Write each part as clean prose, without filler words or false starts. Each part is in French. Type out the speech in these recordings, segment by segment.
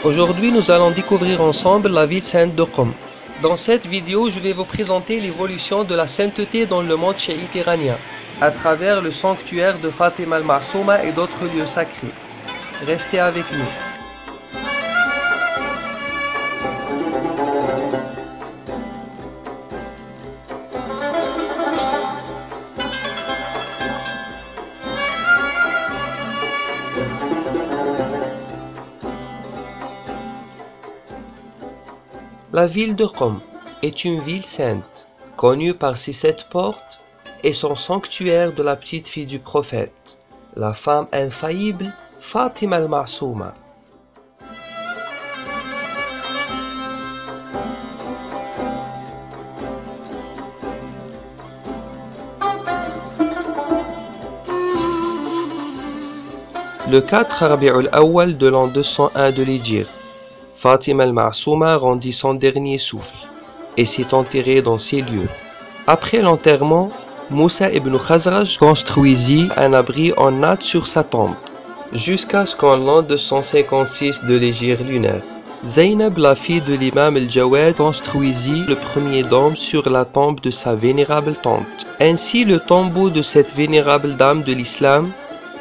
Aujourd'hui, nous allons découvrir ensemble la ville sainte de Qom. Dans cette vidéo, je vais vous présenter l'évolution de la sainteté dans le monde chiite iranien, à travers le sanctuaire de Fatima al-Ma'souma et d'autres lieux sacrés. Restez avec nous. La ville de Qom est une ville sainte, connue par ses 7 portes et son sanctuaire de la petite fille du prophète, la femme infaillible Fatima al-Ma'souma. Le 4 Rabi'ul Awwal de l'an 201 de l'Hégire, Fatima al-Ma'souma rendit son dernier souffle et s'est enterrée dans ces lieux. Après l'enterrement, Moussa ibn Khazraj construisit un abri en natte sur sa tombe, jusqu'à ce qu'en l'an 256 de l'Hégire lunaire, Zaynab, la fille de l'imam al-Jawad, construisit le premier dôme sur la tombe de sa vénérable tante. Ainsi, le tombeau de cette vénérable dame de l'islam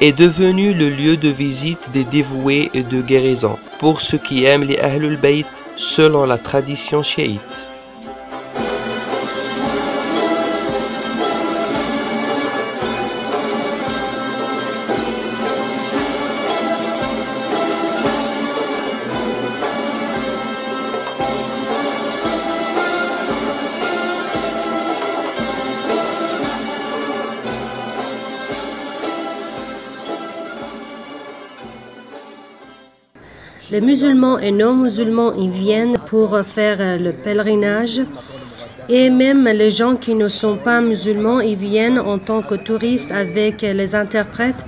est devenu le lieu de visite des dévoués et de guérison pour ceux qui aiment les Ahlul Bayt selon la tradition chiite. Les musulmans et non-musulmans y viennent pour faire le pèlerinage et même les gens qui ne sont pas musulmans y viennent en tant que touristes avec les interprètes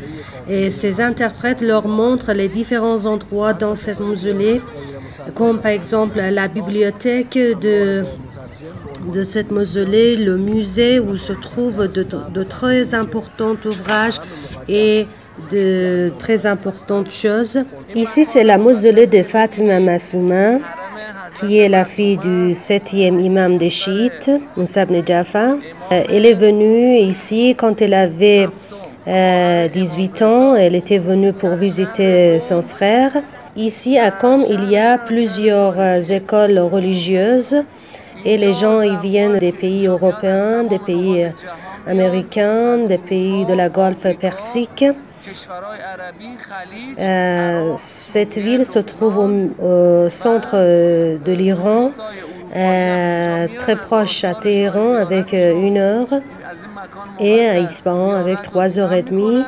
et ces interprètes leur montrent les différents endroits dans cette mausolée comme par exemple la bibliothèque de cette mausolée, le musée où se trouvent de très importants ouvrages et de très importantes choses. Ici, c'est la mausolée de Fatima al-Ma'souma, qui est la fille du 7e imam des chiites, Moussa ibn Ja'far. Elle est venue ici quand elle avait 18 ans. Elle était venue pour visiter son frère. Ici, à Qom, il y a plusieurs écoles religieuses et les gens y viennent des pays européens, des pays américains, des pays de la Golfe Persique. Cette ville se trouve au centre de l'Iran, très proche à Téhéran avec 1 heure et à Ispahan avec 3h30. Nous,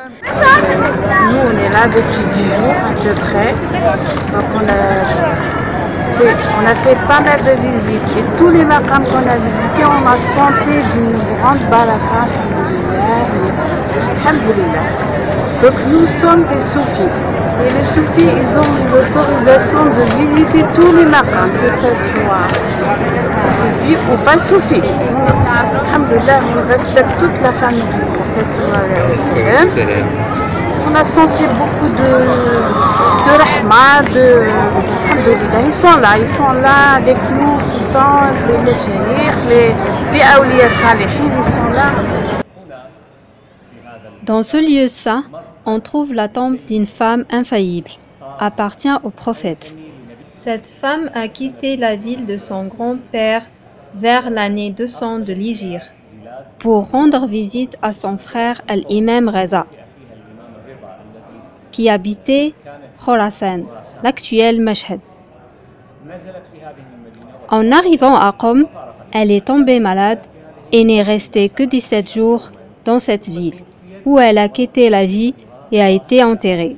on est là depuis 10 jours à peu près. Donc on a fait pas mal de visites et tous les maqams qu'on a visités, on a senti d'une grande baraka. Alhamdulillah. Donc nous sommes des soufis et les soufis ils ont l'autorisation de visiter tous les maqams, que ce soit soufis ou pas soufis. Alhamdulillah, on respecte toute la famille du prophète sallallahu alayhi wa sallam. On a senti beaucoup de rahma, alhamdulillah, ils sont là avec nous tout le temps, les mashayikh, les awliya salihin, ils sont là. Dans ce lieu saint, on trouve la tombe d'une femme infaillible, appartient au prophète. Cette femme a quitté la ville de son grand-père vers l'année 200 de l'Hégire pour rendre visite à son frère Al-Imam Reza, qui habitait Khorasan, l'actuel Mashhad. En arrivant à Qom, elle est tombée malade et n'est restée que 17 jours dans cette ville, où elle a quitté la vie et a été enterrée.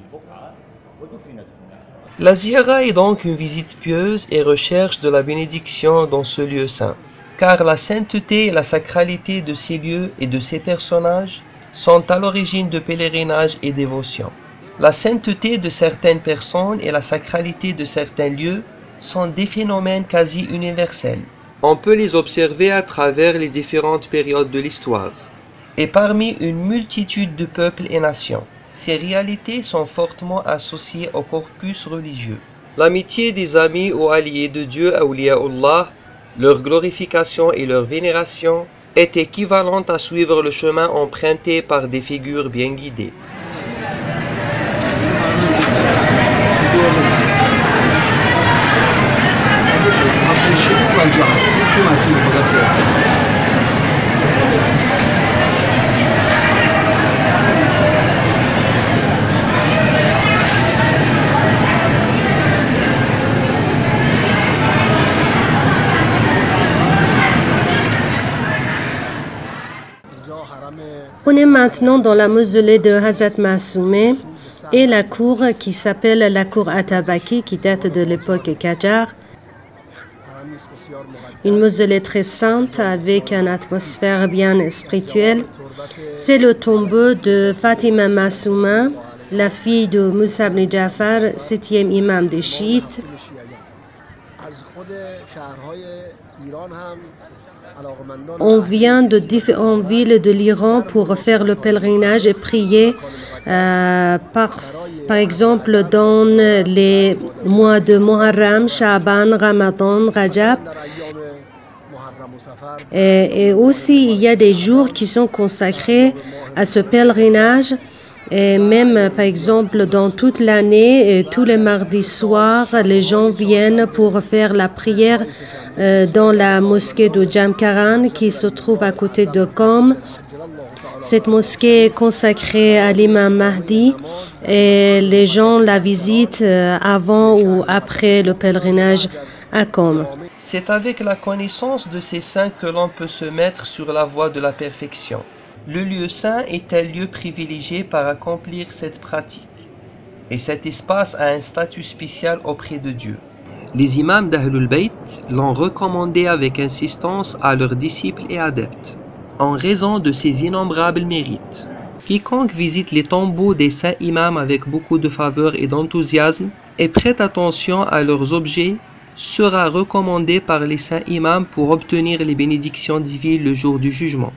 La ziyara est donc une visite pieuse et recherche de la bénédiction dans ce lieu saint, car la sainteté et la sacralité de ces lieux et de ces personnages sont à l'origine de pèlerinage et dévotion. La sainteté de certaines personnes et la sacralité de certains lieux sont des phénomènes quasi universels. On peut les observer à travers les différentes périodes de l'histoire. Et parmi une multitude de peuples et nations, ces réalités sont fortement associées au corpus religieux. L'amitié des amis ou alliés de Dieu, awliyaullah, leur glorification et leur vénération est équivalente à suivre le chemin emprunté par des figures bien guidées. On est maintenant dans la mausolée de Hazrat Masoumeh et la cour qui s'appelle la cour Atabaki qui date de l'époque Qajar. Une mausolée très sainte avec une atmosphère bien spirituelle. C'est le tombeau de Fatima Masouma, la fille de Moussa ibn Jafar, 7e imam des chiites. On vient de différentes villes de l'Iran pour faire le pèlerinage et prier, par exemple dans les mois de Muharram, Sha'ban, Ramadan, Rajab. Et aussi, il y a des jours qui sont consacrés à ce pèlerinage. Et même, par exemple, dans toute l'année, tous les mardis soirs, les gens viennent pour faire la prière dans la mosquée de Jamkaran qui se trouve à côté de Qom. Cette mosquée est consacrée à l'imam Mahdi et les gens la visitent avant ou après le pèlerinage à Qom. C'est avec la connaissance de ces saints que l'on peut se mettre sur la voie de la perfection. Le lieu saint est un lieu privilégié par accomplir cette pratique. Et cet espace a un statut spécial auprès de Dieu. Les imams d'Ahlul Bayt l'ont recommandé avec insistance à leurs disciples et adeptes, en raison de ses innombrables mérites. Quiconque visite les tombeaux des saints imams avec beaucoup de faveur et d'enthousiasme et prête attention à leurs objets sera recommandé par les saints imams pour obtenir les bénédictions divines le jour du jugement.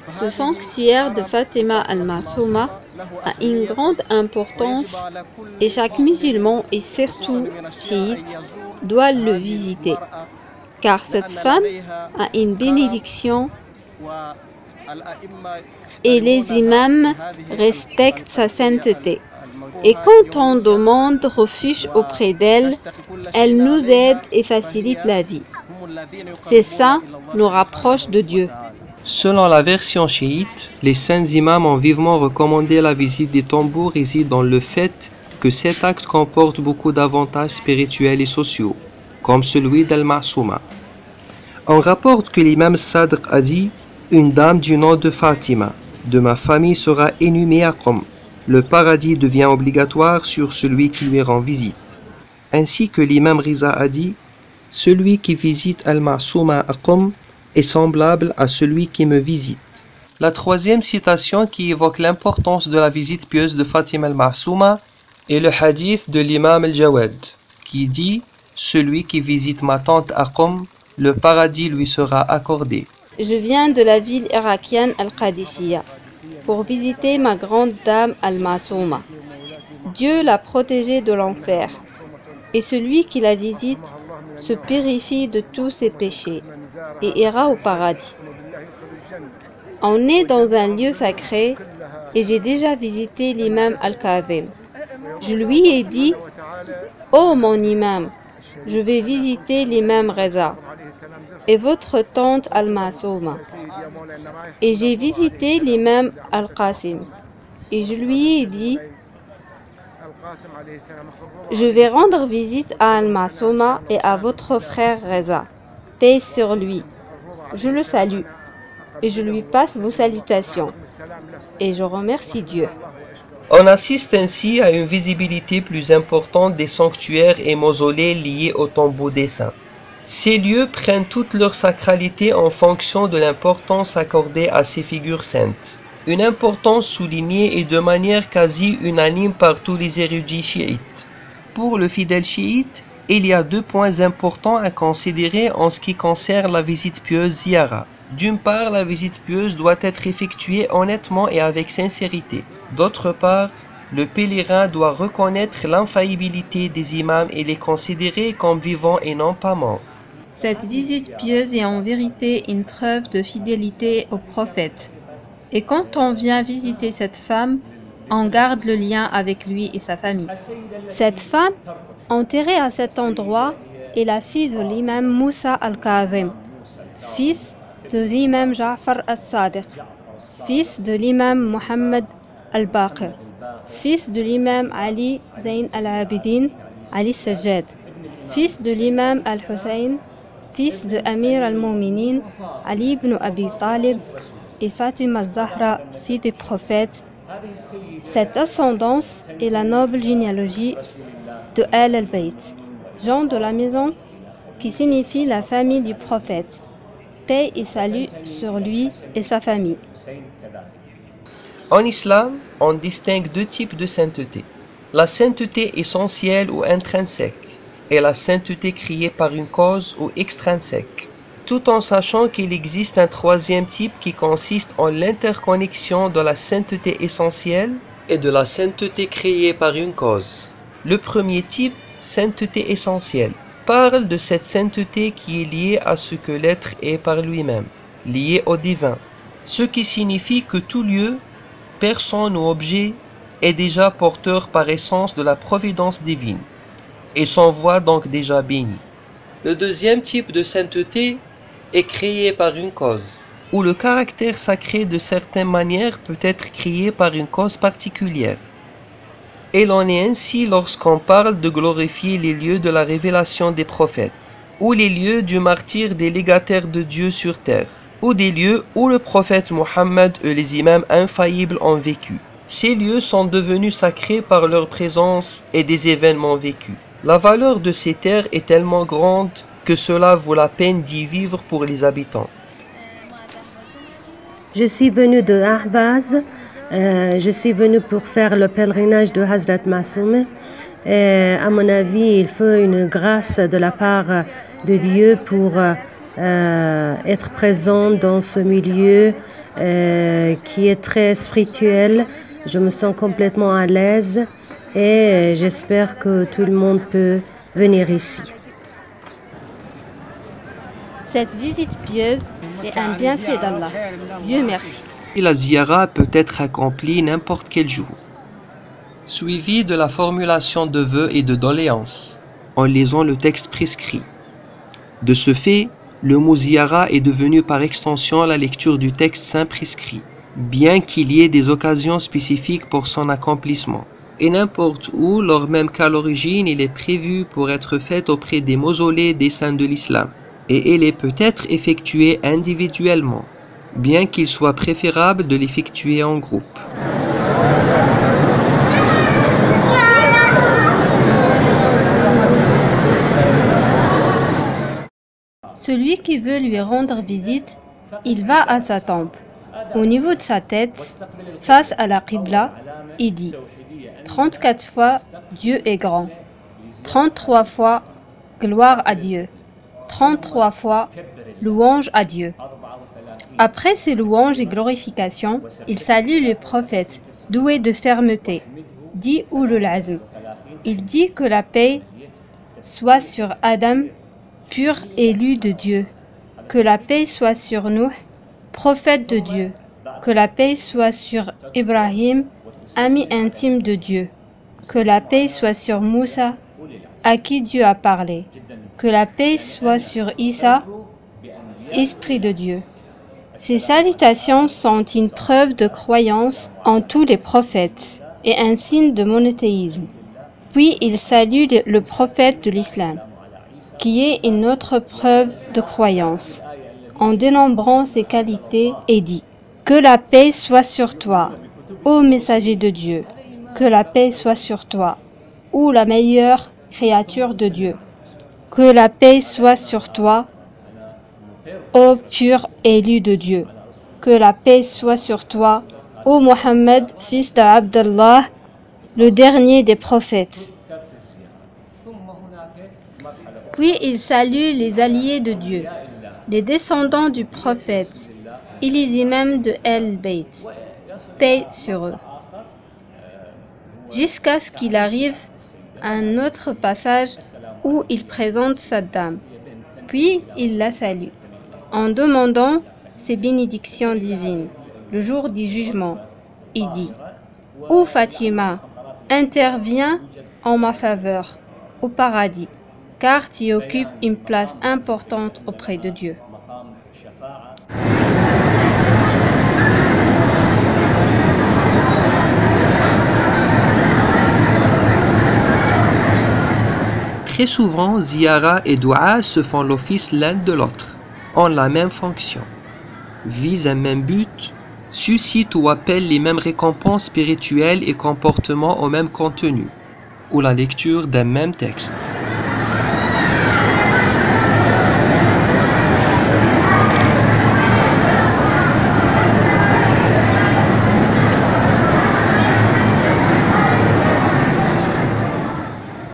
Ce sanctuaire de Fatima al-Masouma a une grande importance et chaque musulman et surtout chiite doit le visiter, car cette femme a une bénédiction et les imams respectent sa sainteté. Et quand on demande refuge auprès d'elle, elle nous aide et facilite la vie. C'est ça nous rapproche de Dieu. Selon la version chiite, les saints imams ont vivement recommandé la visite des tombeaux réside dans le fait que cet acte comporte beaucoup d'avantages spirituels et sociaux, comme celui d'Al-Masouma. On rapporte que l'imam Sadr a dit « Une dame du nom de Fatima, de ma famille sera inhumée à Qom. Le paradis devient obligatoire sur celui qui lui rend visite. » Ainsi que l'imam Riza a dit « Celui qui visite Al-Masouma à Qom est semblable à celui qui me visite. » La troisième citation qui évoque l'importance de la visite pieuse de Fatima al-Masouma est le hadith de l'imam al-Jawad qui dit « Celui qui visite ma tante à Qom, le paradis lui sera accordé. » Je viens de la ville irakienne Al-Qadisiyya pour visiter ma grande dame Al-Masouma. Dieu l'a protégée de l'enfer et celui qui la visite se purifie de tous ses péchés et ira au paradis. On est dans un lieu sacré et j'ai déjà visité l'imam Al-Kazim. Je lui ai dit « Oh mon imam, je vais visiter l'imam Reza et votre tante Al-Masouma. » Et j'ai visité l'imam Al-Qasim et je lui ai dit « Je vais rendre visite à Al-Masouma et à votre frère Reza. Paix sur lui. Je le salue et je lui passe vos salutations. Et je remercie Dieu. » On assiste ainsi à une visibilité plus importante des sanctuaires et mausolées liés au tombeau des saints. Ces lieux prennent toute leur sacralité en fonction de l'importance accordée à ces figures saintes. Une importance soulignée et de manière quasi unanime par tous les érudits chiites. Pour le fidèle chiite, il y a deux points importants à considérer en ce qui concerne la visite pieuse ziyara. D'une part, la visite pieuse doit être effectuée honnêtement et avec sincérité. D'autre part, le pèlerin doit reconnaître l'infaillibilité des imams et les considérer comme vivants et non pas morts. Cette visite pieuse est en vérité une preuve de fidélité au prophète. Et quand on vient visiter cette femme, on garde le lien avec lui et sa famille. Cette femme, enterrée à cet endroit, est la fille de l'imam Moussa al-Kazim, fils de l'imam Ja'far al-Sadiq, fils de l'imam Mohammed al-Baqir, fils de l'imam Ali Zayn al-Abidin Ali Sajjad, fils de l'imam al-Hussein, fils de Amir al-Mouminin Ali ibn Abi Talib et Fatima al-Zahra, fille du prophète. Cette ascendance est la noble généalogie de Al al-Bayt, gens de la maison, qui signifie la famille du prophète. Paix et salut sur lui et sa famille. En islam, on distingue deux types de sainteté. La sainteté essentielle ou intrinsèque et la sainteté créée par une cause ou extrinsèque. Tout en sachant qu'il existe un troisième type qui consiste en l'interconnexion de la sainteté essentielle et de la sainteté créée par une cause. Le premier type, sainteté essentielle, parle de cette sainteté qui est liée à ce que l'être est par lui-même, liée au divin, ce qui signifie que tout lieu, personne ou objet est déjà porteur par essence de la providence divine et s'en voit donc déjà béni. Le deuxième type de sainteté est créé par une cause, où le caractère sacré de certaines manières peut être créé par une cause particulière. Et l'on est ainsi lorsqu'on parle de glorifier les lieux de la révélation des prophètes, ou les lieux du martyre des légataires de Dieu sur terre, ou des lieux où le prophète Mohammed et les imams infaillibles ont vécu. Ces lieux sont devenus sacrés par leur présence et des événements vécus. La valeur de ces terres est tellement grande que cela vaut la peine d'y vivre pour les habitants. Je suis venue de Ahvaz. Je suis venue pour faire le pèlerinage de Hazrat Massoum. À mon avis, il faut une grâce de la part de Dieu pour être présent dans ce milieu qui est très spirituel. Je me sens complètement à l'aise et j'espère que tout le monde peut venir ici. Cette visite pieuse est un bienfait d'Allah. Dieu merci. La ziyara peut être accomplie n'importe quel jour, suivie de la formulation de vœux et de doléances, en lisant le texte prescrit. De ce fait, le mot ziyara est devenu par extension la lecture du texte saint prescrit, bien qu'il y ait des occasions spécifiques pour son accomplissement. Et n'importe où, lors même qu'à l'origine, il est prévu pour être fait auprès des mausolées des saints de l'islam. Et elle est peut-être effectuée individuellement, bien qu'il soit préférable de l'effectuer en groupe. Celui qui veut lui rendre visite, il va à sa tombe. Au niveau de sa tête, face à la Qibla, il dit 34 fois Dieu est grand, 33 fois gloire à Dieu, 33 fois louange à Dieu. Après ces louanges et glorifications, il salue le prophète, doué de fermeté, dit Ulul Azm. Il dit que la paix soit sur Adam, pur élu de Dieu, que la paix soit sur Nuh, prophète de Dieu, que la paix soit sur Ibrahim, ami intime de Dieu, que la paix soit sur Moussa, à qui Dieu a parlé, que la paix soit sur Isa, esprit de Dieu. Ces salutations sont une preuve de croyance en tous les prophètes et un signe de monothéisme. Puis il salue le prophète de l'islam, qui est une autre preuve de croyance, en dénombrant ses qualités et dit « Que la paix soit sur toi, ô messager de Dieu, que la paix soit sur toi, ô la meilleure créature de Dieu, que la paix soit sur toi, ô pur élu de Dieu, que la paix soit sur toi, ô Mohammed, fils d'Abdallah, le dernier des prophètes. » Puis il salue les alliés de Dieu, les descendants du prophète et les imams de Al-Bayt. Paix sur eux. jusqu'à ce qu'il arrive à un autre passage où il présente sa dame. Puis il la salue, en demandant ses bénédictions divines. Le jour du jugement, il dit « Ô Fatima, interviens en ma faveur au paradis, car tu occupes une place importante auprès de Dieu. » Très souvent, ziyara et dua se font l'office l'un de l'autre, ont la même fonction, visent un même but, suscitent ou appellent les mêmes récompenses spirituelles et comportements au même contenu, ou la lecture d'un même texte.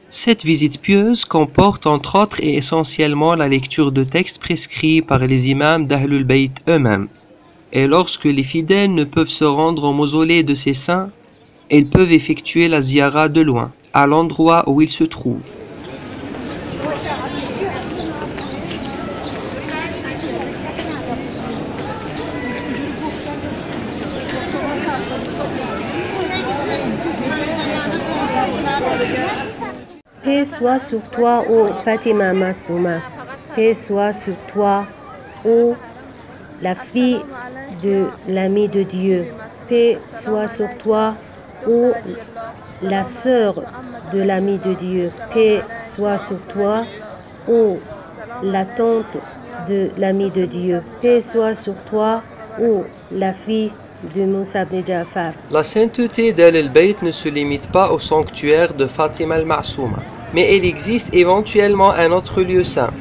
Cette visite pieuse comporte entre autres et essentiellement la lecture de textes prescrits par les imams d'Ahlul Bayt eux-mêmes. Et lorsque les fidèles ne peuvent se rendre au mausolée de ces saints, ils peuvent effectuer la ziyara de loin, à l'endroit où ils se trouvent. Paix soit sur toi, ô Fatima Massouma. Paix soit sur toi, ô la fille de l'ami de Dieu. Paix soit sur toi, ô la sœur de l'ami de Dieu. Paix soit sur toi, ô la tante de l'ami de Dieu. Paix soit sur toi, ô la fille de Moussa ibn Ja'far. La sainteté d'Ahl-Bayt ne se limite pas au sanctuaire de Fatima al-Ma'souma, mais il existe éventuellement un autre lieu saint,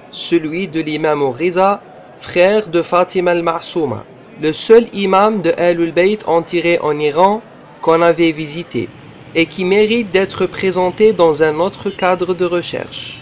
celui de l'imam Riza, frère de Fatima al-Ma'souma, le seul imam de Ahl-Bayt enterré en Iran qu'on avait visité, et qui mérite d'être présenté dans un autre cadre de recherche.